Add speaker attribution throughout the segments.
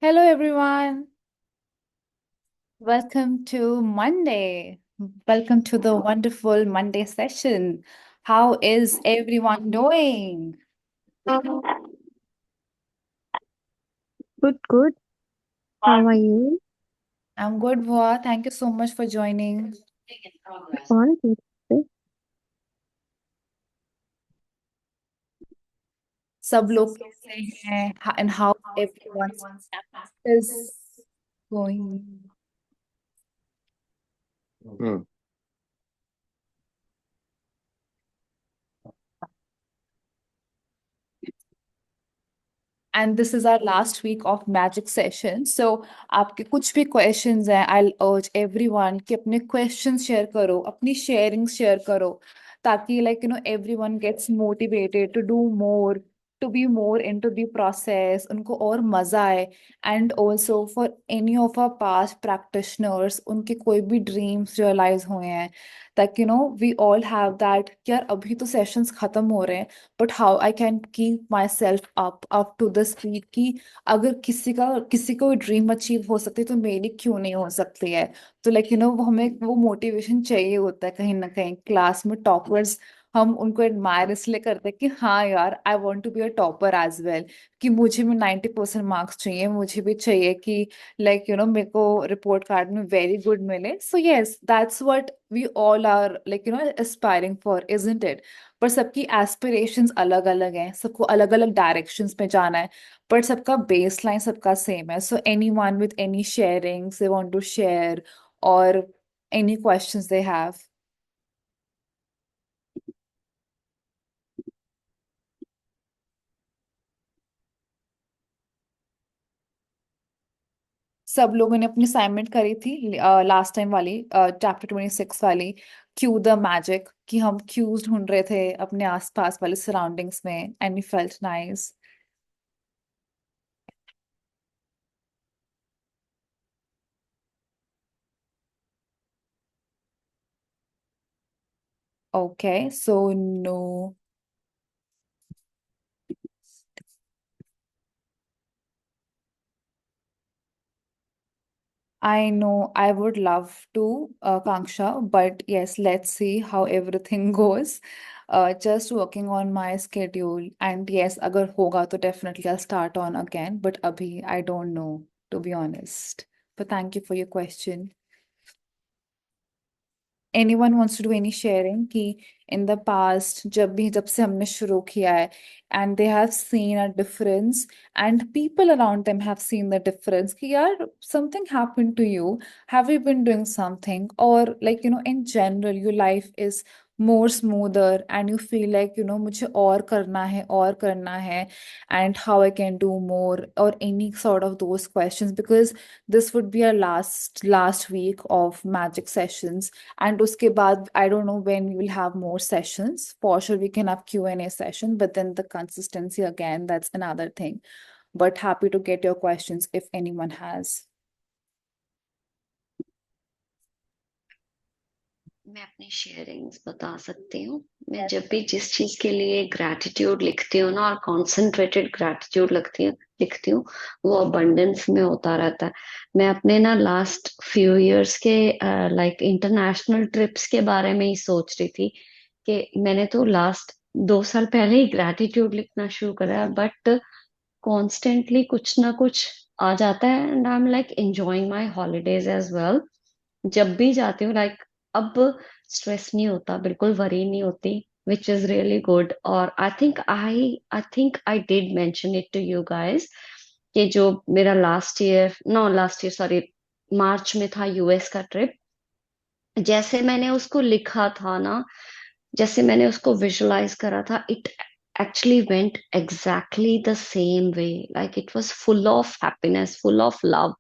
Speaker 1: Hello, everyone. Welcome to Monday. Welcome to the wonderful Monday session. How is everyone doing?
Speaker 2: Good, good. How are you?
Speaker 1: I'm good, Voa. Thank you so much for joining.
Speaker 2: All good.
Speaker 1: सब लोग कैसे हैं? And how everyone's is going?
Speaker 2: Hmm.
Speaker 1: And this is our last week of magic session. So आपके कुछ भी questions हैं, I'll urge everyone कि अपने questions share करो, अपनी sharings share करो, ताकि everyone gets motivated to do more, to be more into the process, उनको और मजा आए. And also for any of our past practitioners, उनके कोई भी dreams realize हुए हैं, ताकि we all have that कि यार अभी तो sessions खत्म हो रहे हैं, but how I can keep myself up to the speed कि अगर किसी को ड्रीम अचीव हो सकती है तो मेरी क्यों नहीं हो सकती है. तो वो हमें वो मोटिवेशन चाहिए होता है कहीं ना कहीं. क्लास में टॉपर्स हम उनको एडमायर इसलिए करते हैं कि हाँ यार, I want to be a topper as well, कि मुझे भी 90% मार्क्स चाहिए, मुझे भी चाहिए कि मेरे को रिपोर्ट कार्ड में वेरी गुड मिले. So yes, that's what we all are aspiring for, isn't it? पर सबकी एस्पिरेशंस अलग अलग हैं, सबको अलग अलग डायरेक्शंस में जाना है, पर सबका बेस लाइन सबका सेम है. So any one with any sharings they want to share, और एनी क्वेश्चंस दे हैव. सब लोगों ने अपनी असाइनमेंट करी थी लास्ट टाइम वाली, चैप्टर 26 वाली, क्यू द मैजिक, कि हम क्यूज ढूंढ रहे थे अपने आसपास वाले सराउंडिंग्स में, and we felt nice. Okay, so no. I know I would love to, Kanksha, but yes, let's see how everything goes. Just working on my schedule, and yes, अगर होगा तो definitely I'll start on again. But अभी I don't know, to be honest. But thank you for your question. Anyone wants to do any sharing कि in the past जब से हमने शुरू किया है, and they have seen a difference, and people around them have seen the difference कि यार something happened to you, have you been doing something, or in general your life is more smoother and you feel like मुझे और करना है, and how I can do more, or any sort of those questions, because this would be our last week of magic sessions. And उसके बाद I don't know when we will have more sessions. For sure we can have Q&A session, but then the consistency again, that's another thing. But happy to get your questions if anyone has.
Speaker 2: मैं अपनी sharings बता सकती हूँ। मैं जब भी जिस चीज के लिए ग्रैटिट्यूड लिखती हूँ ना, और कॉन्सेंट्रेटेड ग्रैटिट्यूड लिखती हूँ, वो अबंडेंस में होता रहता है। मैं अपने ना लास्ट फ्यू इयर्स के लाइक इंटरनेशनल ट्रिप्स के बारे में ही सोच रही थी कि मैंने तो लास्ट 2 साल पहले ही ग्रैटिट्यूड लिखना शुरू करा, बट कॉन्स्टेंटली कुछ ना कुछ आ जाता है, and I am like enjoying my holidays as well. जब भी जाती हूँ लाइक, अब स्ट्रेस नहीं होता, बिल्कुल वरी नहीं होती, विच इज रियली गुड। और I think I did mention it to you guys कि जो मेरा लास्ट ईयर सॉरी, मार्च में था यूएस का ट्रिप। जैसे मैंने उसको लिखा था ना, जैसे मैंने उसको विजुलाइज करा था, it actually went exactly the same way. Like it was full of happiness, full of love,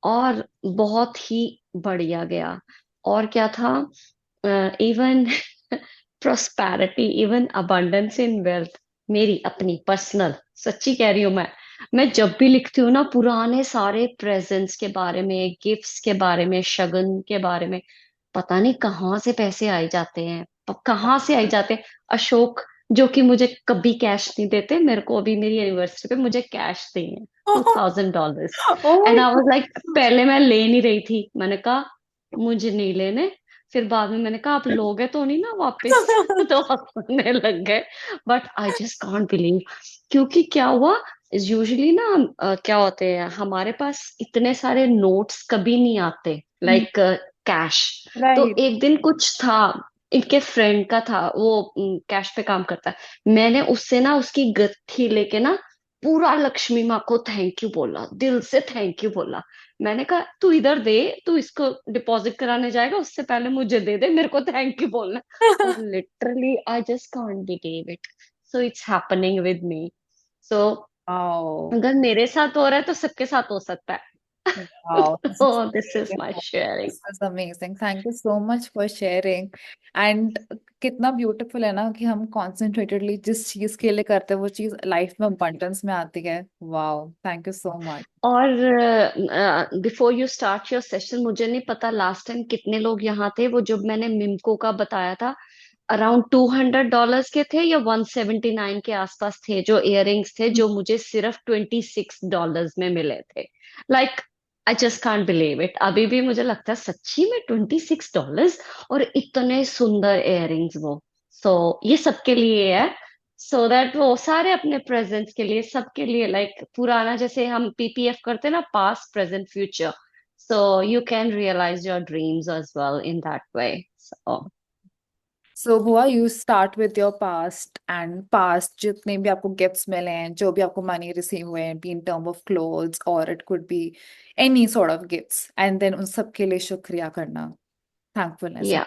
Speaker 2: और बहुत ही बढ़िया गया। और क्या था, even prosperity, even abundance in wealth, मेरी अपनी पर्सनल, सच्ची कह रही हूँ मैं जब भी लिखती हूँ ना, पुराने सारे प्रेजेंट्स के बारे में, गिफ्ट्स के बारे में, शगन के बारे में, पता नहीं कहाँ से पैसे आई जाते हैं, कहाँ से आई जाते हैं। अशोक जो कि मुझे कभी कैश नहीं देते, मेरे को अभी मेरी एनिवर्सरी पे मुझे कैश दिए हैं। $2,000।
Speaker 1: Oh
Speaker 2: and
Speaker 1: my
Speaker 2: I was like,
Speaker 1: God.
Speaker 2: पहले मैं ले नहीं रही थी, मैंने कहा मुझे नहीं लेने। फिर बाद में मैंने कहा आप लोगे तो नहीं ना वापस? तो हंसने लग गए। But I just can't believe, क्योंकि क्या हुआ, यूजुअली ना क्या होते हैं, हमारे पास इतने सारे नोट्स कभी नहीं आते, लाइक कैश। तो
Speaker 1: Right.
Speaker 2: एक दिन कुछ था, इनके फ्रेंड का था, वो कैश पे काम करता है। मैंने उससे ना उसकी गत्थी लेके ना पूरा लक्ष्मी माँ को थैंक यू बोला, दिल से थैंक यू बोला। मैंने कहा तू इधर दे, तू इसको डिपॉजिट कराने जाएगा उससे पहले मुझे दे दे, मेरे को थैंक यू बोलना है। और literally I just can't believe it. So it's happening with me. So
Speaker 1: Wow.
Speaker 2: अगर मेरे साथ हो रहा है तो सबके साथ हो सकता है।
Speaker 1: Wow. This is
Speaker 2: तो this is my
Speaker 1: beautiful.
Speaker 2: Sharing.
Speaker 1: This is amazing. Thank you so much for sharing. And कितना ब्यूटीफुल है ना कि हम कॉन्सेंट्रेटेडली जिस चीज के लिए करते हैं वो चीज लाइफ में अबंडेंस में आती है। Wow, thank you so much.
Speaker 2: और before you start your session, मुझे नहीं पता लास्ट टाइम कितने लोग यहाँ थे, वो जो मैंने मिमको का बताया था, अराउंड $200 के थे या 179 के आसपास थे, जो इयररिंग्स थे जो मुझे सिर्फ $26 में मिले थे। Like I just can't believe it, अभी भी मुझे लगता है सच्ची में $26 और इतने सुंदर इयररिंग्स वो। सो ये सबके लिए है, सो दैट वो सारे अपने प्रेजेंट्स के लिए, सबके लिए, लाइक पुराना जैसे हम पीपीएफ करते हैं ना, past present future, so you can realise your dreams as well in that way. So
Speaker 1: so हुआ you start with your past and past जितने भी आपको गिफ्ट्स मिले हैं, जो भी आपको मनी रिसीव हुए हैं, be in term of clothes और it could be any sort of gifts, and then उन सब के लिए शुक्रिया करना, थैंकफुलनेस।
Speaker 2: या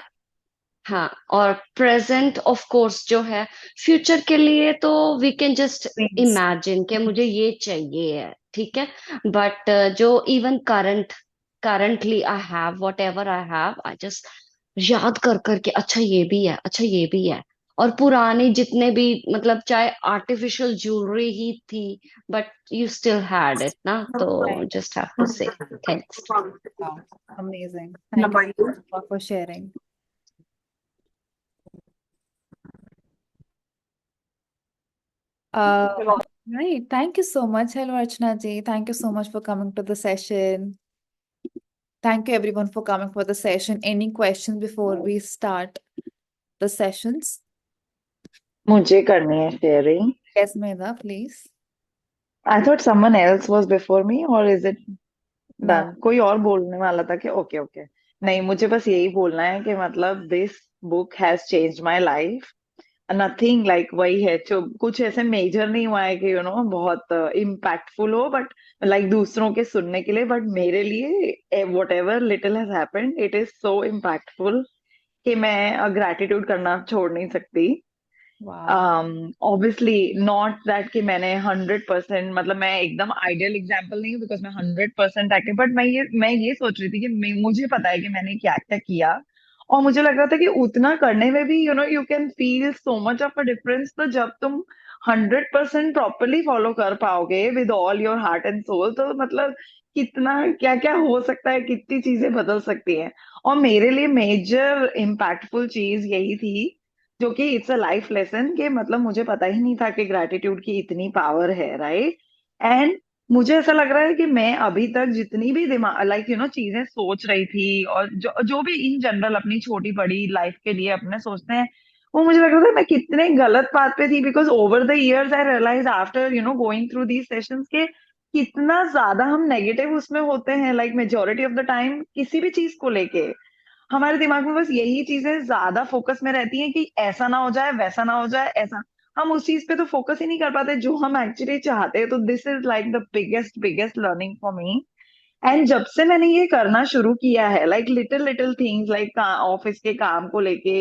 Speaker 2: हाँ, और प्रेजेंट ऑफ कोर्स जो है, फ्यूचर के लिए तो we can just
Speaker 1: dreams.
Speaker 2: Imagine कि मुझे ये चाहिए है, ठीक है। बट जो even currently I have, whatever I have, I just याद कर करके, अच्छा ये भी है, अच्छा ये भी है। और पुराने जितने भी, मतलब चाहे आर्टिफिशियल ज्वेलरी ही थी, but you still had it ना, तो जस्ट हैव टू से thanks.
Speaker 1: Amazing. Thank you for sharing. Uh, right. Thank you so much. Hello, Archana ji. Thank you so much for coming to the session. Thank you everyone for coming for the session. Any questions before we start the sessions?
Speaker 3: मुझे करनी है sharing.
Speaker 1: Yes, Medha, please.
Speaker 3: I thought someone else was before me और is it
Speaker 1: No.
Speaker 3: Done? कोई और बोलने वाला था कि ओके ओके. नहीं, मुझे बस यही बोलना है कि मतलब this book has changed my life. Nothing like वही है, जो कुछ ऐसे मेजर नहीं हुआ है कि बहुत इम्पैक्टफुल हो, बट लाइक दूसरों के सुनने के लिए, बट मेरे लिए what ever little has happened it is so impactful कि मैं ग्रैटिट्यूड करना छोड़ नहीं सकती.
Speaker 1: Wow.
Speaker 3: ऑब्वियसली नॉट दैट कि मैंने 100%, मतलब मैं एकदम आइडियल एग्जाम्पल नहीं हूँ बिकॉज मैं 100% एक्टिव, बट मैं ये सोच रही थी कि मुझे पता है कि मैंने क्या क्या किया. और मुझे लग रहा था कि उतना करने में भी you can feel so much of a difference. तो जब तुम 100% प्रॉपरली फॉलो कर पाओगे with all your heart and soul, तो मतलब कितना क्या क्या हो सकता है, कितनी चीजें बदल सकती हैं. और मेरे लिए मेजर इम्पैक्टफुल चीज यही थी, जो कि इट्स अ लाइफ लेसन, कि मतलब मुझे पता ही नहीं था कि ग्रैटिट्यूड की इतनी पावर है, राइट. एंड मुझे ऐसा लग रहा है कि मैं अभी तक जितनी भी दिमाग लाइक चीजें सोच रही थी, और जो जो भी इन जनरल अपनी छोटी बड़ी लाइफ के लिए अपने सोचते हैं, वो मुझे लग रहा था मैं कितने गलत बात पे थी. Because over the years I realise after going through these sessions के कितना ज्यादा हम नेगेटिव उसमें होते हैं, like majority of the time किसी भी चीज को लेके हमारे दिमाग में बस यही चीजें ज्यादा फोकस में रहती हैं कि ऐसा ना हो जाए, वैसा ना हो जाए, ऐसा. हम उस चीज पे तो फोकस ही नहीं कर पाते जो हम एक्चुअली चाहते हैं. तो this is like the biggest biggest learning for me. And जब से मैंने ये करना शुरू किया है, like little little things, like office के काम को लेके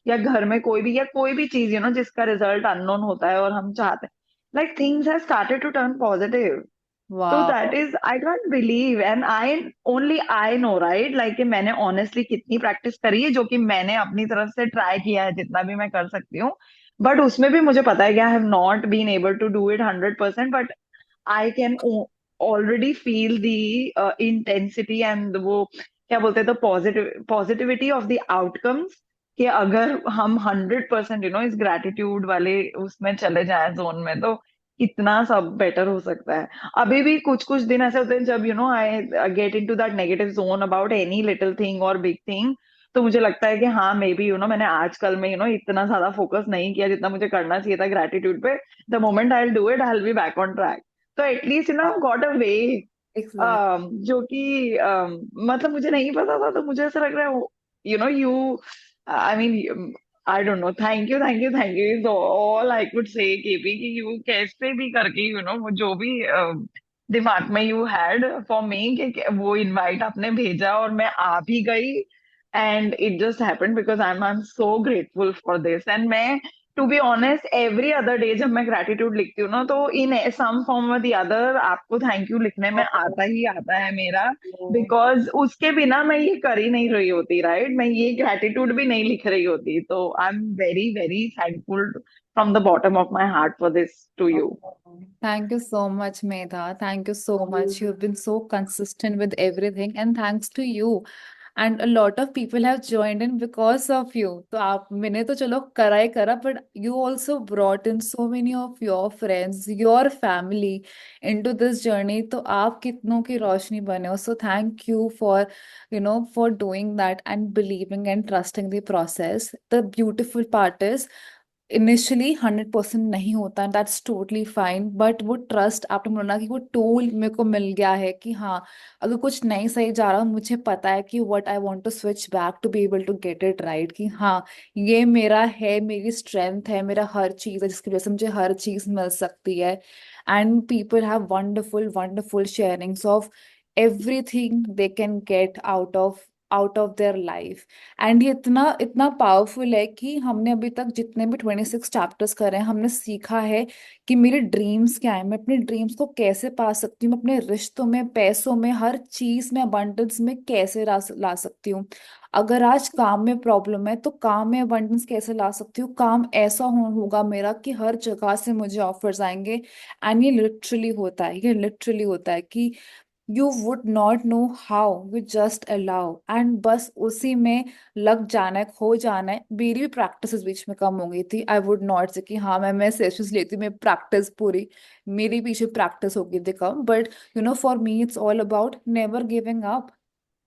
Speaker 3: या घर में कोई भी, या कोई भी चीज जिसका रिजल्ट अननोन होता है और हम चाहते हैं, like things have started to turn positive. तो that
Speaker 1: Wow.
Speaker 3: Is I can't believe, and I only I know, right, like कि मैंने ऑनेस्टली कितनी प्रैक्टिस करी है, जो कि मैंने अपनी तरफ से ट्राई किया है जितना भी मैं कर सकती हूँ. बट उसमें भी मुझे पता है कि I have not been able to do it 100%. But I can already feel the intensity and वो क्या बोलते हैं, तो पॉजिटिविटी ऑफ द आउटकम्स, कि अगर हम 100% इस ग्रेटिट्यूड वाले उसमें चले जाए जोन में, तो कितना सब बेटर हो सकता है। अभी भी कुछ कुछ दिन ऐसे होते हैं जब I get into that negative zone about any little thing और बिग थिंग। तो मुझे लगता है कि हाँ मे बी मैंने आजकल में इतना ज्यादा फोकस नहीं किया जितना मुझे करना चाहिए था ग्रेटिट्यूड पे। The moment I will do it I will be back on track. तो at least got a way
Speaker 1: exact.
Speaker 3: जो कि मतलब मुझे नहीं पता था, तो मुझे ऐसा लग रहा है you I mean I don't know, thank you thank you thank you is all I could say KP कि यू कैसे भी करके वो जो भी दिमाग में यू हैड फॉर मी कि वो इनवाइट आपने भेजा और मैं आ भी गई। And it just happened because I am so grateful for this. And मैं to be honest every other day जब मैं ग्रेटिट्यूड लिखती हूँ ना, तो इन सम फॉर्म और द अदर आपको थैंक यू लिखने में आता ही आता है मेरा। बिकॉज उसके बिना मैं ये कर ही नहीं रही होती, राइट? मैं ये ग्रेटिट्यूड भी नहीं लिख रही होती। तो I am very very thankful from the bottom of my heart for this to you.
Speaker 1: Thank you so much, Medha. Thank you so much. You've been so consistent with everything, and thanks to you. And a lot of people have joined in because of you. तो आप मैंने तो चलो करा ही करा, but you also brought in so many of your friends, your family into this journey. तो आप कितनों की रोशनी बने हो. So thank you for, for doing that and believing and trusting the process. The beautiful part is initially 100% नहीं होता, that's totally fine, but वो trust आपने बोला कि वो टूल मेरे को मिल गया है कि हाँ, अगर कुछ नहीं सही जा रहा मुझे पता है कि what I want to switch back to be able to get it right, कि हाँ ये मेरा है, मेरी स्ट्रेंथ है, मेरा हर चीज़ है जिसकी वजह से मुझे हर चीज़ मिल सकती है। And people have wonderful wonderful sharings of everything they can get out of their life. And ये इतना इतना पावरफुल है कि हमने अभी तक जितने भी 26 चैप्टर्स करे हैं हमने सीखा है कि मेरे ड्रीम्स क्या है, मैं अपने ड्रीम्स को कैसे पा सकती हूँ, अपने रिश्तों में, पैसों में, हर चीज में अबंडेंस में कैसे ला सकती हूँ। अगर आज काम में प्रॉब्लम है तो काम में अबंडेंस कैसे ला सकती हूँ, काम ऐसा होगा मेरा कि हर जगह से मुझे ऑफर्स आएंगे। एंड ये लिटरली होता है, ये लिटरली होता है कि you would not know how, you just allow and बस उसी में लग जाना है, खो जाना है। मेरी भी प्रैक्टिस इस बीच में कम हो गई थी, आई वुड नॉट से कि हाँ मैं सेशंस लेती हूँ, मैं प्रैक्टिस पूरी मेरी पीछे प्रैक्टिस हो गई थी कम, but for me it's all about never giving up.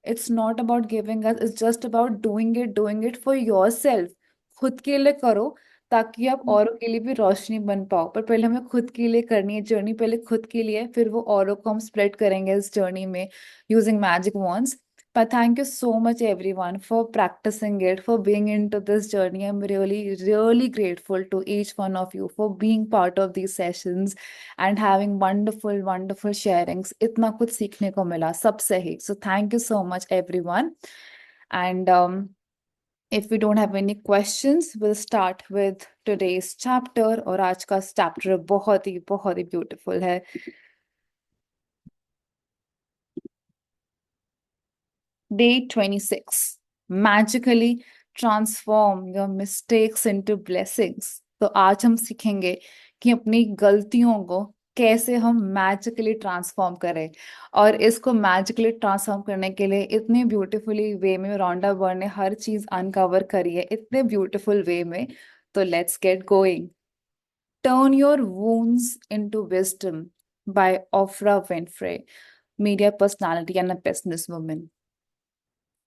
Speaker 1: It's not about giving up, it's just about doing it for your self. खुद के लिए करो ताकि आप औरों के लिए भी रोशनी बन पाओ, पर पहले हमें खुद के लिए करनी है जर्नी, पहले खुद के लिए, फिर वो औरों को हम स्प्रेड करेंगे इस जर्नी में using magic wands. But thank you so much everyone for practicing it, for being into this journey. I'm really, really grateful to each one of you for being part of these sessions and having wonderful, wonderful sharings. इतना कुछ सीखने को मिला सबसे ही. So thank you so much everyone. And if we don't have any questions, we'll start with today's chapter. और आज का chapter बहुत ही beautiful है. Day 26. Magically transform your mistakes into blessings. तो आज हम सीखेंगे कि अपनी गलतियों को कैसे हम मैजिकली ट्रांसफॉर्म करें। और इसको मैजिकली ट्रांसफॉर्म करने के लिए इतने ब्यूटीफुली वे में रॉन्डा बर्न ने हर चीज अनकवर करी है, इतने ब्यूटीफुल वे में। तो let's get going. Turn your wounds into wisdom by Oprah Winfrey, media personality and a business woman.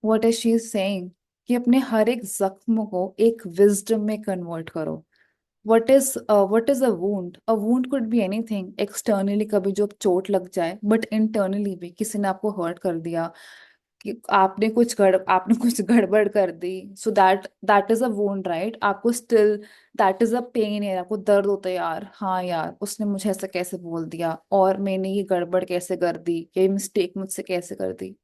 Speaker 1: What is she saying कि अपने हर एक जख्म को एक विजडम में कन्वर्ट करो। What is a wound? A wound could be anything, externally कभी जो चोट लग जाए, बट इंटरनली भी किसी ने आपको हर्ट कर दिया, कि आपने कुछ गड़बड़ कर दी, so that is a wound right. आपको still that is a pain है, आपको दर्द होता है यार, हाँ यार उसने मुझे ऐसा कैसे बोल दिया, और मैंने ये गड़बड़ कैसे कर दी, ये मिस्टेक मुझसे कैसे कर दी।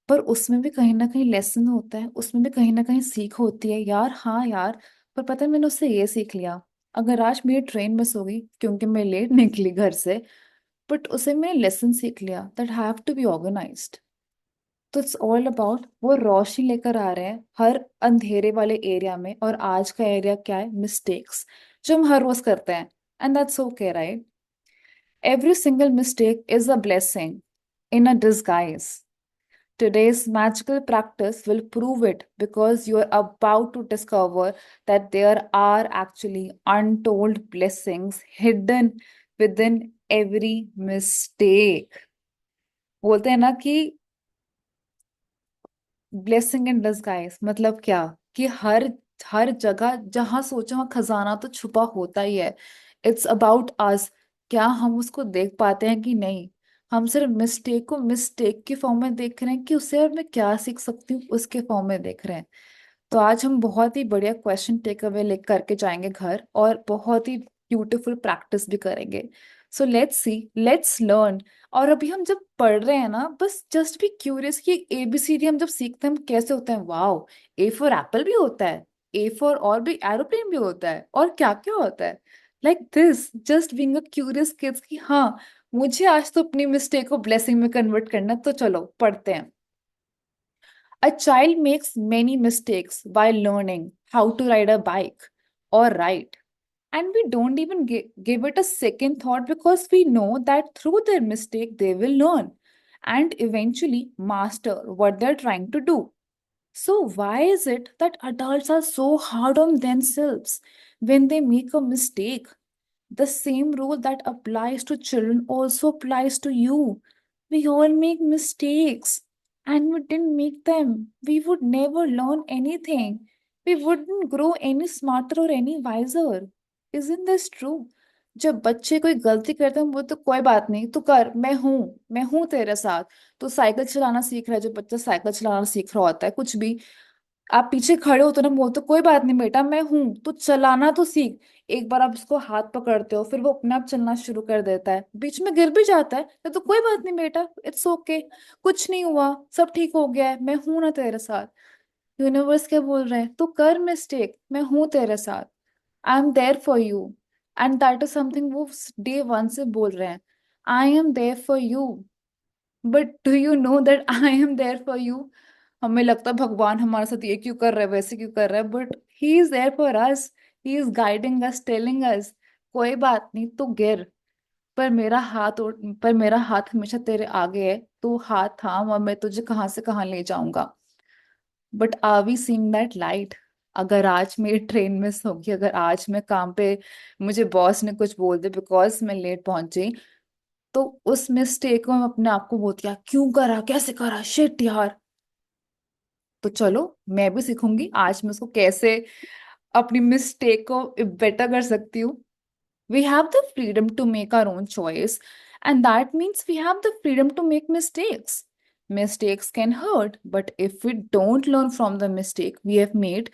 Speaker 1: पर उसमें भी कहीं ना कहीं लेसन होता है, उसमें भी कहीं ना कहीं सीख होती है यार, हाँ यार। पर पता है मैंने उससे ये सीख लिया, अगर आज मेरी ट्रेन मिस हो गई क्योंकि मैं लेट निकली घर से, बट उसे मैंने लेसन सीख लिया that have to be organised. तो इट्स ऑल अबाउट वो रोशनी लेकर आ रहे हैं हर अंधेरे वाले एरिया में, और आज का एरिया क्या है? मिस्टेक्स, जो हम हर रोज करते हैं। And that's okay right, every single mistake is a blessing in a disguise. Today's magical practice will prove it because you're about to discover that there are actually untold blessings hidden within every mistake. बोलते हैं ना कि blessing in disguise, मतलब क्या कि हर हर जगह जहां सोचो वहां खजाना तो छुपा होता ही है। इट्स अबाउट अस, क्या हम उसको देख पाते हैं कि नहीं। हम सिर्फ मिस्टेक को मिस्टेक के फॉर्म में देख रहे हैं कि उससे और मैं क्या सीख सकती हूँ उसके फॉर्म में देख रहे हैं। तो आज हम बहुत ही बढ़िया क्वेश्चन टेक अवे ले करके जाएंगे घर, और बहुत ही ब्यूटीफुल प्रैक्टिस भी करेंगे। So let's see, let's learn. और अभी हम जब पढ़ रहे हैं ना, बस जस्ट बी क्यूरियस कि एबीसीडी हम जब सीखते हैं हम कैसे होते हैं। वाओ, ए फॉर एप्पल भी होता है, ए फॉर और भी एरोप्लेन भी होता है, और क्या क्या होता है। Like this, just being a curious kids कि हाँ, मुझे आज तो अपनी मिस्टेक को ब्लेसिंग में कन्वर्ट करना है, तो चलो पढ़ते हैं। A child makes many mistakes while learning how to ride a bike or write. And we don't even give it a second thought because we know that through their mistake they will learn and eventually master what they're trying to do. So, why is it that adults are so hard on themselves when they make a mistake? The same rule that applies to children also applies to you. We all make mistakes and we didn't make them. We would never learn anything. We wouldn't grow any smarter or any wiser. Isn't this true? जब बच्चे कोई गलती करते हैं वो तो कोई बात नहीं, तू कर, मैं हूं तेरे साथ। तो साइकिल चलाना सीख रहा है, जो बच्चा साइकिल चलाना सीख रहा होता है, कुछ भी, आप पीछे खड़े हो तो ना बोलते, कोई बात नहीं बेटा, मैं हूं, तो चलाना तो सीख। एक बार आप उसको हाथ पकड़ते हो, फिर वो अपने आप चलना शुरू कर देता है, बीच में गिर भी जाता है तो कोई बात नहीं बेटा, इट्स ओके, कुछ नहीं हुआ, सब ठीक हो गया है, मैं हूं ना तेरे साथ। यूनिवर्स क्या बोल रहे हैं, तू कर मिस्टेक, मैं हूं तेरे साथ, I am there for you. And that is something वो डे वन से बोल रहे हैं, I am there for you. But do you know that I am there for you? हमें लगता है भगवान हमारे साथ ये क्यों कर रहा है, वैसे क्यों कर रहा है, but he is there for us. He is guiding us, telling us, कोई बात नहीं, तू गिर, पर मेरा हाथ हमेशा तेरे आगे है, तू हाथ थाम और मैं तुझे कहाँ से कहाँ ले जाऊंगा। But are we seeing that light? अगर आज मेरी ट्रेन मिस होगी, अगर आज मैं काम पे, मुझे बॉस ने कुछ बोल दिया बिकॉज मैं लेट पहुंची, तो उस मिस्टेक को मैं अपने आप को बोलती, यार क्यों करा, कैसे करा, शिट यार। तो चलो, मैं भी सीखूंगी आज मैं उसको कैसे अपनी मिस्टेक को बेटर कर सकती हूँ। We have the freedom to make our own choice, and that means we have the freedom to make mistakes. Mistakes can hurt, but if we don't learn from the mistake we have made,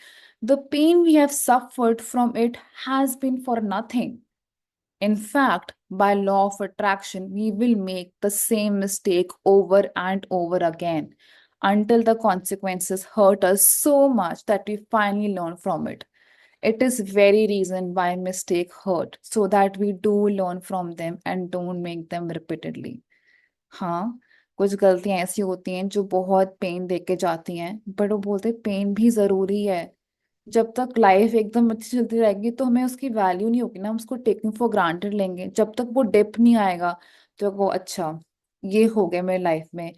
Speaker 1: the pain we have suffered from it has been for nothing. In fact, by law of attraction, we will make the same mistake over and over again until the consequences hurt us so much that we finally learn from it. It is very reason why mistake hurt, so that we do learn from them and don't make them repeatedly. हाँ, कुछ गलतियां ऐसी होती हैं जो बहुत pen दे के जाती हैं, बट वो बोलते पेन भी जरूरी है। जब तक लाइफ एकदम अच्छी चलती रहेगी तो हमें उसकी वैल्यू नहीं होगी ना, हम उसको टेकिंग फॉर ग्रांटेड लेंगे। जब तक वो डिप नहीं आएगा तो वो अच्छा, ये हो गया मेरी लाइफ में,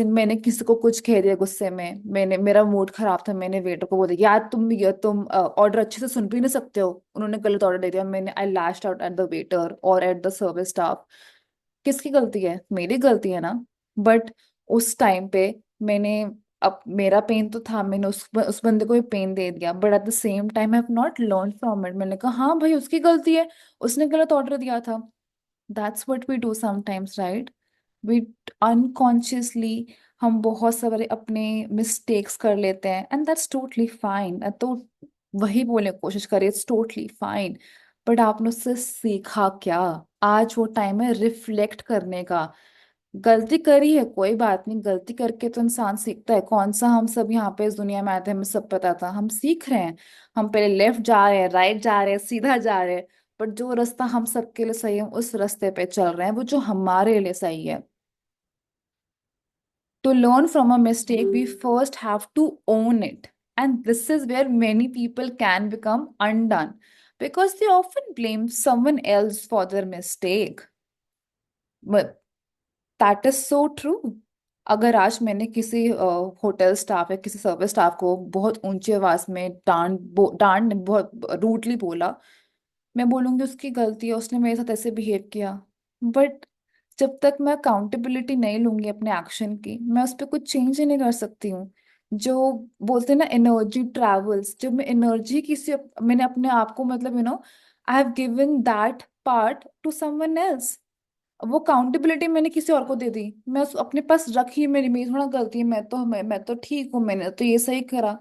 Speaker 1: मैंने किसी को कुछ कह दिया गुस्से में, मैंने, मेरा मूड खराब था, मैंने वेटर को बोल दिया, यार तुम ऑर्डर अच्छे से सुन भी नहीं सकते हो, उन्होंने गलत ऑर्डर दे दिया, मैंने I lashed out at the waiter और एट द सर्विस स्टाफ। किसकी गलती है? मेरी गलती है ना। बट उस टाइम पे मैंने, अब मेरा पेन तो था, मैंने उस बंदे को भी पेन दे दिया, but at the same time I have not learn from it. मैंने कहा हाँ भाई, उसकी गलती है, उसने गलत ऑर्डर दिया था। That's what we do sometimes, right? We unconsciously हम बहुत सारे अपने मिस्टेक्स कर लेते हैं, एंड दैट्स टोटली फाइन। तो वही बोलने की कोशिश करिए, इट्स टोटली फाइन। बट आपने उससे सीखा क्या? आज वो टाइम है रिफ्लेक्ट करने का। गलती करी है, कोई बात नहीं, गलती करके तो इंसान सीखता है। कौन सा हम सब यहाँ पे इस दुनिया में आते हैं हमें सब पता था? हम सीख रहे हैं। हम पहले लेफ्ट जा रहे हैं, राइट जा रहे हैं, सीधा जा रहे हैं, पर जो रास्ता हम सबके लिए सही है उस रास्ते पे चल रहे हैं, वो जो हमारे लिए सही है। To learn from a mistake, we first have to own it. And this is where many people can become undone because they often blame someone else for their mistake. But that is so true. अगर आज मैंने किसी hotel staff या किसी service staff को बहुत ऊंची आवाज में डांट बहुत रूडली बोला, मैं बोलूंगी उसकी गलती है, उसने मेरे साथ ऐसे बिहेव किया। बट जब तक मैं अकाउंटेबिलिटी नहीं लूंगी अपने एक्शन की, मैं उस पर कुछ चेंज ही नहीं कर सकती हूँ। जो बोलते हैं ना, एनर्जी ट्रैवल्स, जब मैं एनर्जी मैंने अपने आप को मतलब I have given that part two someone else. वो अकाउंटेबिलिटी मैंने किसी और को दे दी, मैं अपने पास रखी, मेरी थोड़ा गलती है, मैं तो ठीक हूँ, मैंने तो ये सही करा।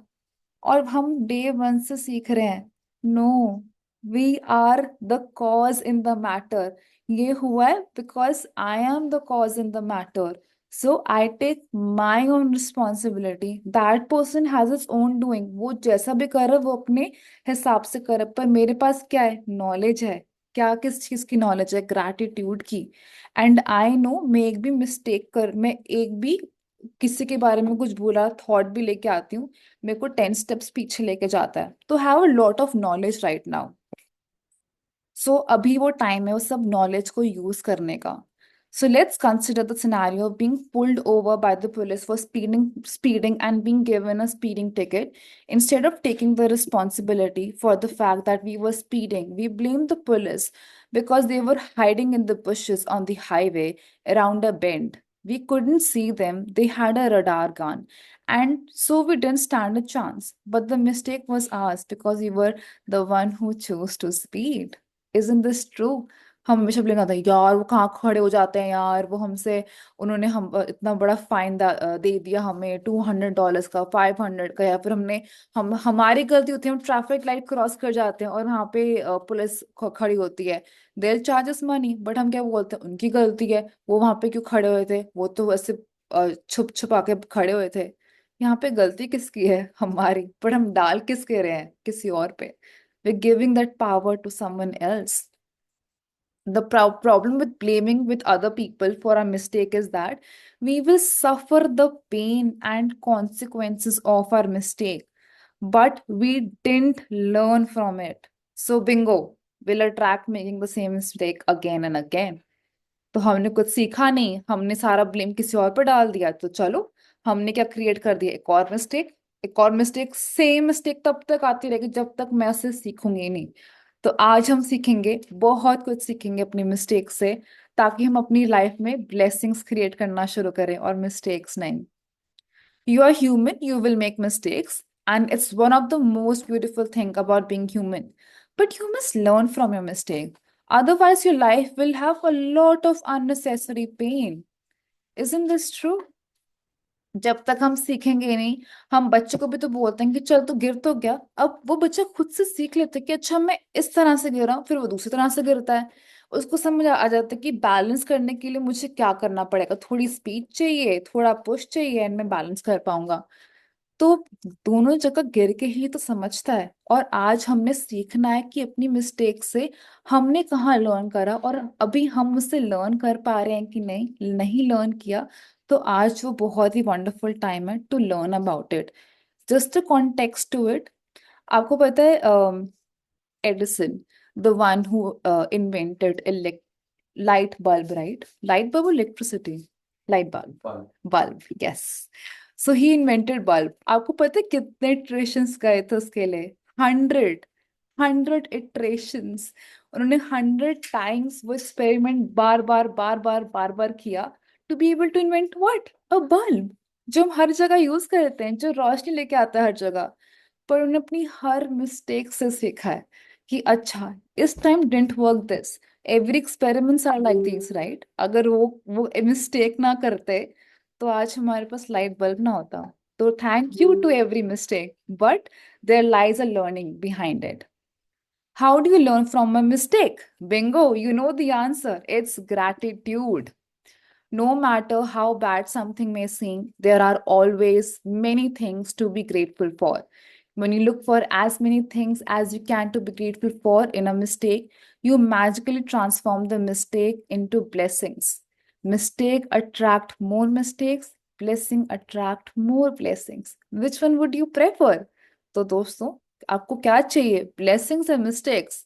Speaker 1: और हम डे वन से सीख रहे हैं, no, we are the cause in the matter. ये हुआ है because I am the cause in the matter, so I take my own responsibility. That person has is own doing, वो जैसा भी कर रहा है वो अपने हिसाब से कर रहा है, पर मेरे पास क्या है, नॉलेज है। क्या, किस चीज की नॉलेज है, ग्रैटिट्यूड की। एंड आई नो, मैं एक भी किसी के बारे में कुछ बुरा थॉट भी लेके आती हूँ, मेरे को 10 स्टेप्स पीछे लेके जाता है, तो have a lot of knowledge right now. So अभी वो टाइम है उस सब नॉलेज को यूज करने का। So let's consider the scenario of being pulled over by the police for speeding and being given a speeding ticket. Instead of taking the responsibility for the fact that we were speeding, we blamed the police because they were hiding in the bushes on the highway around a bend. We couldn't see them, they had a radar gun, and so we didn't stand a chance. But the mistake was ours because we were the one who chose to speed. Isn't this true? हम हमेशा बोलेंगे था, यार वो कहाँ खड़े हो जाते हैं यार, वो हमसे, उन्होंने हम इतना बड़ा फाइन दे दिया हमें $200 का, 500 का, या फिर हमारी गलती होती है, हम ट्रैफिक लाइट क्रॉस कर जाते हैं और वहां पे पुलिस खड़ी होती है, देयर चार्जेस मनी, बट हम क्या बोलते हैं, उनकी गलती है, वो वहां पे क्यों खड़े हुए थे, वो तो वैसे छुप छुपा के खड़े हुए थे। यहाँ पे गलती किसकी है, हमारी, पर हम डाल किसके रहे हैं, किसी और पे। we're giving that power to someone else. The problem with blaming with other people for a mistake is that we will suffer the pain and consequences of our mistake, but we didn't learn from it. So bingo, we'll attract making the same mistake again and again. तो हमने कुछ सीखा नहीं, हमने सारा blame किसी और पर डाल दिया, तो चलो हमने क्या क्रिएट कर दिया, एक और मिस्टेक, एक और मिस्टेक, सेम मिस्टेक तब तक आती रहेगी जब तक मैं उससे सीखूंगी नहीं। तो आज हम सीखेंगे, बहुत कुछ सीखेंगे अपनी मिस्टेक से, ताकि हम अपनी लाइफ में ब्लेसिंग्स क्रिएट करना शुरू करें और मिस्टेक्स नहीं। You are human, you will make mistakes, and it's one of the most beautiful thing about being human. But you must learn from your mistake. Otherwise, your life will have a lot of unnecessary pain. Isn't this true? जब तक हम सीखेंगे नहीं, हम बच्चों को भी तो बोलते हैं कि चल तू गिर तो गया, अब वो बच्चा खुद से सीख लेता है कि अच्छा मैं इस तरह से गिरा, फिर वो दूसरी तरह से गिरता है। उसको समझ आ जाता है कि बैलेंस करने के लिए मुझे क्या करना पड़ेगा, थोड़ी स्पीड चाहिए, थोड़ा पुश चाहिए, एंड मैं बैलेंस कर पाऊंगा। तो दोनों जगह गिर के ही तो समझता है। और आज हमने सीखना है कि अपनी मिस्टेक से हमने कहाँ लर्न करा, और अभी हम उससे लर्न कर पा रहे हैं कि नहीं, नहीं लर्न किया, तो आज वो बहुत ही वंडरफुल टाइम है to learn about it. Just a context to it, आपको पता है Edison, the one who invented light bulb, right? Light bulb, electricity, light bulb, bulb, yes. So he invented bulb. आपको पता है कितने इटरेशंस गए थे उसके लिए? 100 इटरेशंस। उन्होंने 100 टाइम्स वो एक्सपेरिमेंट बार बार बार बार बार बार किया, to be able to invent what, a bulb, जो हम हर जगह यूज करते हैं, जो रोशनी लेके आता है हर जगह। पर उन्होंने अपनी हर मिस्टेक से सीखा है कि अच्छा, इस time didn't work this. Every experiments are like this, right? अगर वो मिस्टेक ना करते, तो आज हमारे पास लाइट बल्ब ना होता। तो thank you to every mistake, but there lies a learning behind it. How do you learn from a mistake? Bingo, you know the answer. It's gratitude. No matter how bad something may seem, there are always many things to be grateful for. When you look for as many things as you can to be grateful for in a mistake, you magically transform the mistake into blessings. Mistake attract more mistakes, blessing attract more blessings. Which one would you prefer? तो दोस्तों, आपको क्या चाहिए, blessings या mistakes?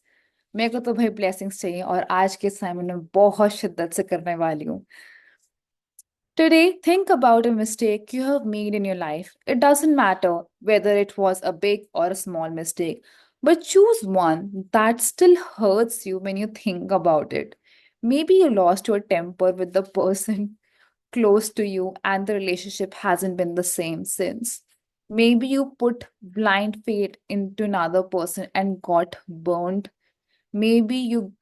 Speaker 1: मेरे को तो भाई ब्लेसिंग्स चाहिए, और आज के समय में बहुत शिद्दत से करने वाली हूँ। Today, think about a mistake you have made in your life. It doesn't matter whether it was a big or a small mistake, but choose one that still hurts you when you think about it. Maybe you lost your temper with the person close to you and the relationship hasn't been the same since. Maybe you put blind faith into another person and got burned. Maybe you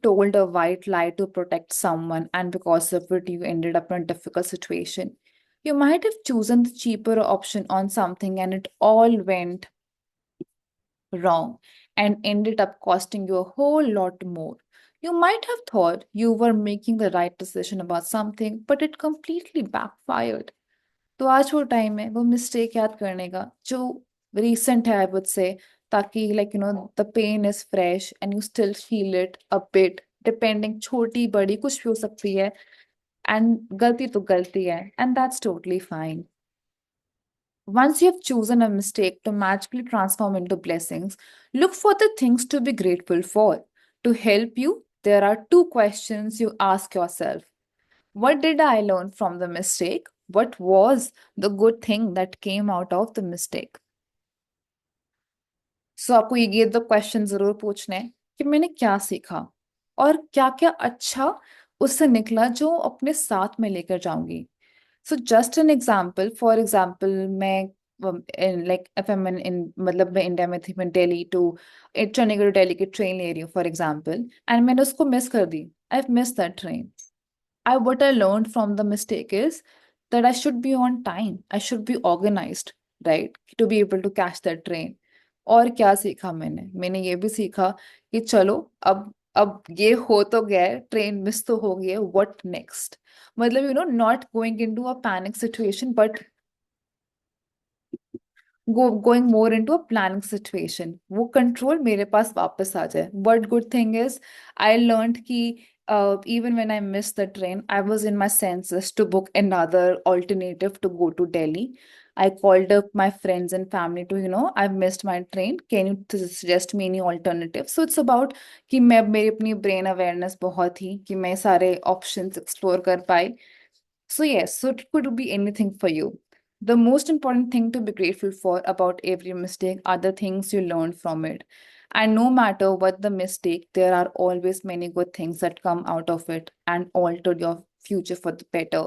Speaker 1: told a white lie to protect someone, and because of it, you ended up in a difficult situation. You might have chosen the cheaper option on something, and it all went wrong and ended up costing you a whole lot more. You might have thought you were making the right decision about something, but it completely backfired. तो आज वो time है वो mistake याद करने का जो recent है आई वुड से ताकि like the pain is fresh and you still feel it a bit depending छोटी बड़ी कुछ भी हो सकती है एंड गलती तो गलती है and that's totally fine. Once you have chosen a mistake to magically transform into blessings, look for the things to be grateful for. To help you, there are two questions you ask yourself. What did I learn from the mistake? What was the good thing that came out of the mistake? So आपको ये दो question जरूर पूछने हैं कि मैंने क्या सीखा और क्या क्या अच्छा उससे निकला जो अपने साथ में लेकर जाऊंगी. So just an example, for example, मैं like if I'm in मतलब मैं इंडिया में थी मैं दिल्ली टू चंडीगढ़ दिल्ली की ट्रेन ले रही हूँ फॉर एग्जाम्पल एंड मैंने उसको मिस कर दी. I've missed that train. What I learned from the mistake is that I should be on time. I should be organized, right? To be able to catch that train. और क्या सीखा मैंने ये भी सीखा कि चलो अब ये हो तो गया है ट्रेन मिस तो हो गई है व्हाट नेक्स्ट. मतलब not going into a panic situation but going more into a planning situation. वो control मेरे पास वापस आ जाए. But good thing is I learned कि even when I missed the train, I was in my senses to book another alternative to go to Delhi. I called up my friends and family to, I've missed my train. Can you suggest me any alternative? So it's about कि मैं मेरी अपनी brain awareness बहुत थी कि मैं सारे options explore कर पाई. So yes, so it could be anything for you. The most important thing to be grateful for about every mistake are the things you learn from it. And no matter what the mistake, there are always many good things that come out of it and alter your future for the better.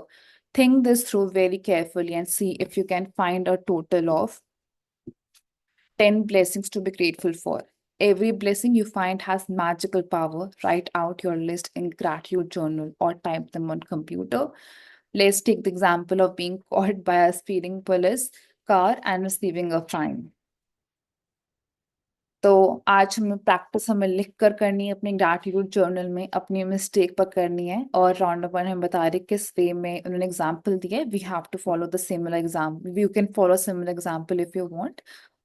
Speaker 1: Think this through very carefully and see if you can find a total of 10 blessings to be grateful for. Every blessing you find has magical power. Write out your list in gratitude journal or type them on computer. Let's take the example of being caught by a speeding police car and receiving a fine. तो आज हमें practice हमें लिख कर करनी है अपने gratitude journal में अपनी मिस्टेक पर करनी है और राउंड नंबर वन हम बता रहे किस वे में उन्होंने एग्जांपल दिया है we have to follow the similar example you can follow similar example if you want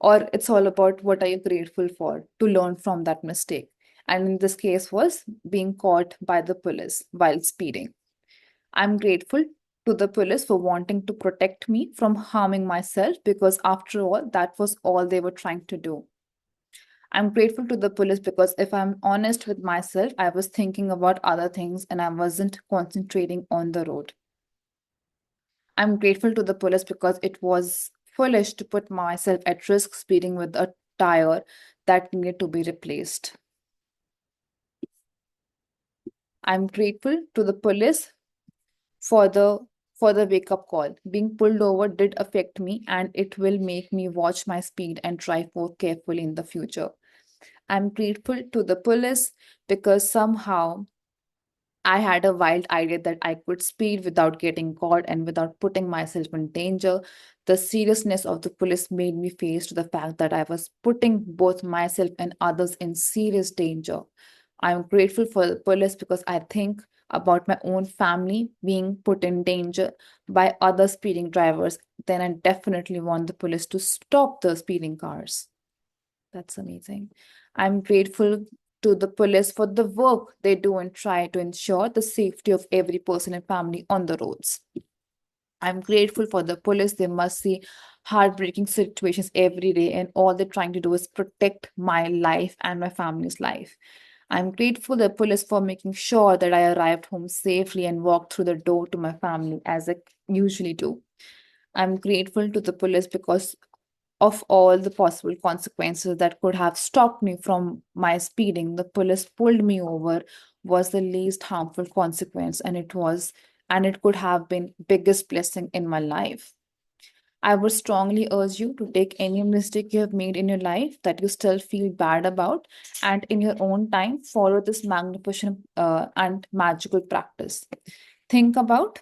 Speaker 1: or it's all about what are you grateful for to learn from that mistake. And in this case was being caught by the police while speeding. I'm grateful to the police for wanting to protect me from harming myself because after all that was all they were trying to do. I'm grateful to the police because if I'm honest with myself, I was thinking about other things and I wasn't concentrating on the road. I'm grateful to the police because it was foolish to put myself at risk speeding with a tire that needed to be replaced. I'm grateful to the police for the wake-up call. Being pulled over did affect me and it will make me watch my speed and drive more carefully in the future. I'm grateful to the police because somehow I had a wild idea that I could speed without getting caught and without putting myself in danger. The seriousness of the police made me face to the fact that I was putting both myself and others in serious danger. I'm grateful for the police because I think about my own family being put in danger by other speeding drivers. Then I definitely want the police to stop the speeding cars. That's amazing. I'm grateful to the police for the work they do and try to ensure the safety of every person and family on the roads. I'm grateful for the police. They must see heartbreaking situations every day, and all they're trying to do is protect my life and my family's life. I'm grateful to the police for making sure that I arrived home safely and walked through the door to my family as I usually do. I'm grateful to the police because of all the possible consequences that could have stopped me from my speeding. The police pulled me over was the least harmful consequence, and it could have been biggest blessing in my life. I would strongly urge you to take any mistake you have made in your life that you still feel bad about, and in your own time, follow this magnificent and magical practice. Think about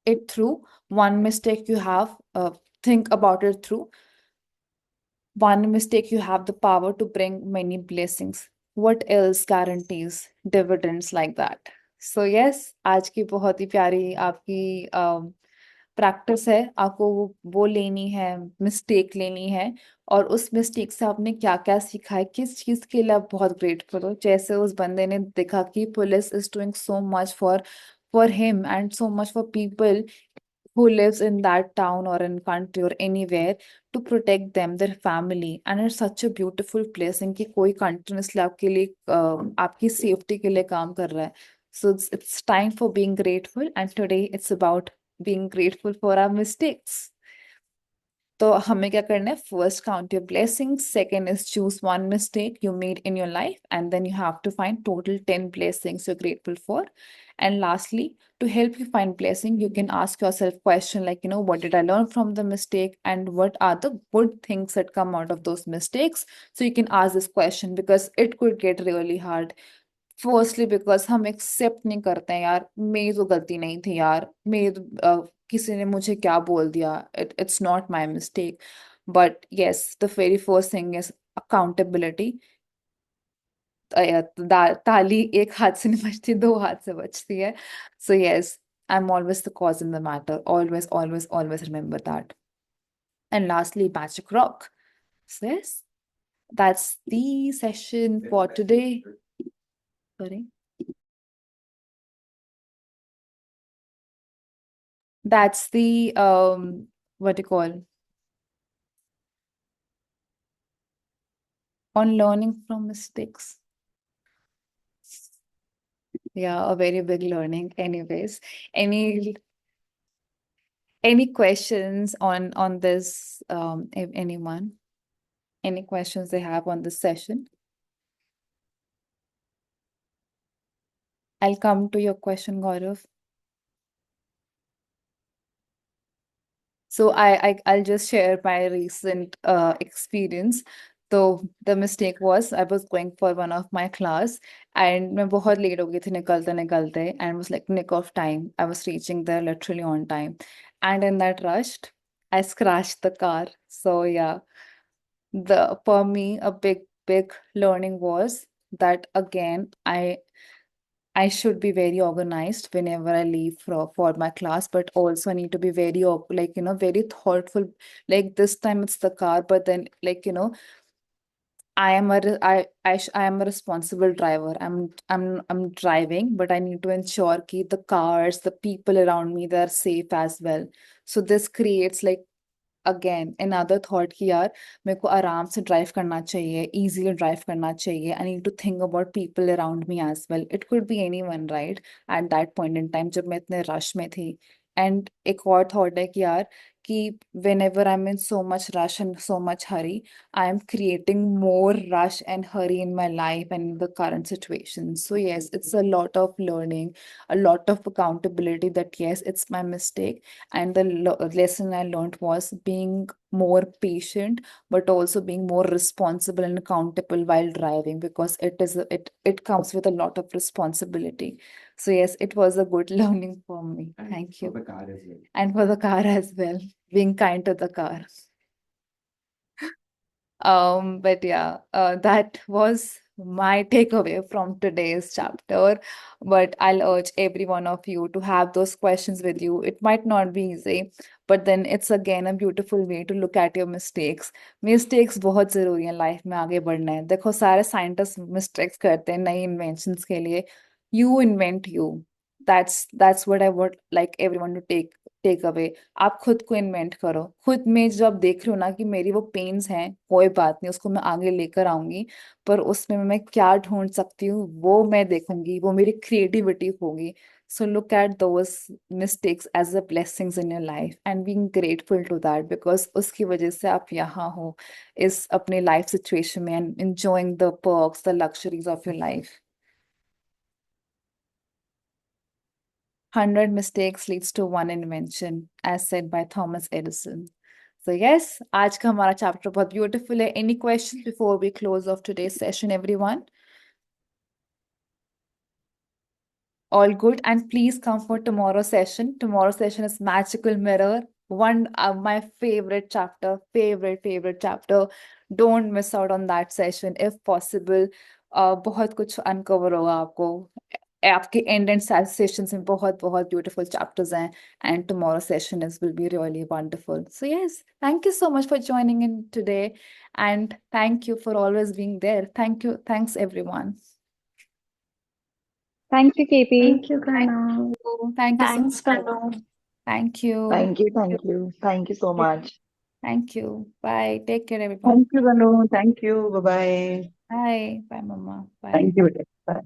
Speaker 1: it through one mistake you have, think about it through one mistake you have the power to bring many blessings. What else guarantees dividends like that? So yes, आज की बहुत ही प्यारी आपकी practice है, आपको वो लेनी है, मिस्टेक लेनी है, और उस मिस्टेक से आपने क्या क्या सीखा है, किस चीज के लिए आप बहुत ग्रेटफुल हो। जैसे उस बंदे ने देखा कि police is doing so much for him and so much for people who lives in that town or in country or anywhere to protect them, their family, and it's such a beautiful place कि कोई continuously आपके लिए आपकी safety के लिए काम कर रहा है. So it's time for being grateful, and today it's about being grateful for our mistakes. तो हमें क्या करना है? First, count your blessings. Second is choose one mistake you made in your life, and then you have to find total 10 blessings you're grateful for. And lastly, to help you find blessing, you can ask yourself question like, what did I learn from the mistake, and what are the good things that come out of those mistakes? So you can ask this question because it could get really hard. Firstly because हम accept नहीं करते हैं यार, मेरी तो गलती नहीं थी यार, किसी ने मुझे क्या बोल दिया, it's not my mistake. But yes, the very first thing is accountability. ताली एक हाथ से नहीं बजती, दो हाथ से बजती है. So yes, I am always the cause in the matter. Always always always remember that. And lastly, magic rock. So yes, that's the session for today. Sorry. That's the what do you call, on learning from mistakes. Yeah, a very big learning. Anyways, any any questions on this? If anyone, any questions they have on this session? I'll come to your question, Gaurav. So I'll just share my recent experience. So the mistake was I was going for one of my class and मैं बहुत late हो गई थी निकलते निकलते, and was like nick of time. I was reaching there literally on time, and in that rush, I scratched the car. So yeah, the for me a big learning was that again I should be very organized whenever I leave for my class, but also I need to be very very thoughtful. Like this time it's the car, but then I am I am a responsible driver. I'm driving, but I need to ensure that the cars, the people around me, they're safe as well. So this creates like again another thought कि यार मेरे को आराम से drive करना चाहिए, easily drive करना चाहिए. I need to think about people around me as well. It could be anyone right at that point in time जब मैं इतने रश में थी. एंड एक और थॉट है कि यार कि whenever I'm in so much rush and so much hurry, I am creating more rush and hurry in my life and in the current situation. So yes, it's a lot of learning, a lot of accountability that yes, it's my mistake. And the lesson I learned was being more patient, but also being more responsible and accountable while driving, because it comes with a lot of responsibility. So yes, it was a good learning for me. Thank you.
Speaker 4: For the car as well.
Speaker 1: And for the car as well, being kind to the car. But yeah, that was my takeaway from today's chapter. But I'll urge every one of you to have those questions with you. It might not be easy, but then it's again a beautiful way to look at your mistakes. Mistakes बहुत जरूरी हैं life में आगे बढ़ना है. देखो सारे scientist mistakes करते हैं नई इन्वेंशंस के लिए. You invent you. that's what I would like everyone to take away. आप खुद को इन्वेंट करो, खुद में जो आप देख रहे हो ना कि मेरी वो पेन्स हैं, कोई बात नहीं, उसको मैं आगे लेकर आऊंगी, पर उसमें मैं क्या ढूंढ सकती हूँ वो मैं देखूंगी, वो मेरी क्रिएटिविटी होगी. So look at those mistakes as the blessings in your life and being grateful to that, because उसकी वजह से आप यहाँ हो इस अपने life situation में and enjoying the perks, the luxuries of your life. 100 mistakes leads to one invention, as said by Thomas Edison. So yes, आज का हमारा chapter बहुत beautiful है. Any questions before we close off today's session, everyone? All good, and please come for tomorrow's session. Tomorrow's session is Magical Mirror. One of my favorite chapter, favorite chapter. Don't miss out on that session if possible. बहुत कुछ uncover होगा आपको. आपके end and sessions में बहुत beautiful chapters हैं, and tomorrow's session will be really wonderful. So yes, thank you so much for joining in today, and thank you for always being there. Thanks everyone.
Speaker 4: Thank you, KP.
Speaker 2: Thank you,
Speaker 1: Thank
Speaker 2: Pranav.
Speaker 1: you. Thank you so
Speaker 2: Thanks,
Speaker 1: much.
Speaker 2: Pranav.
Speaker 1: Thank you.
Speaker 3: Thank you so much.
Speaker 1: Thank you. Bye. Take care, everyone.
Speaker 3: Thank you, Ganu. Thank you. Bye bye.
Speaker 1: Bye. Bye, Mama. Bye.
Speaker 3: Thank you. Bye.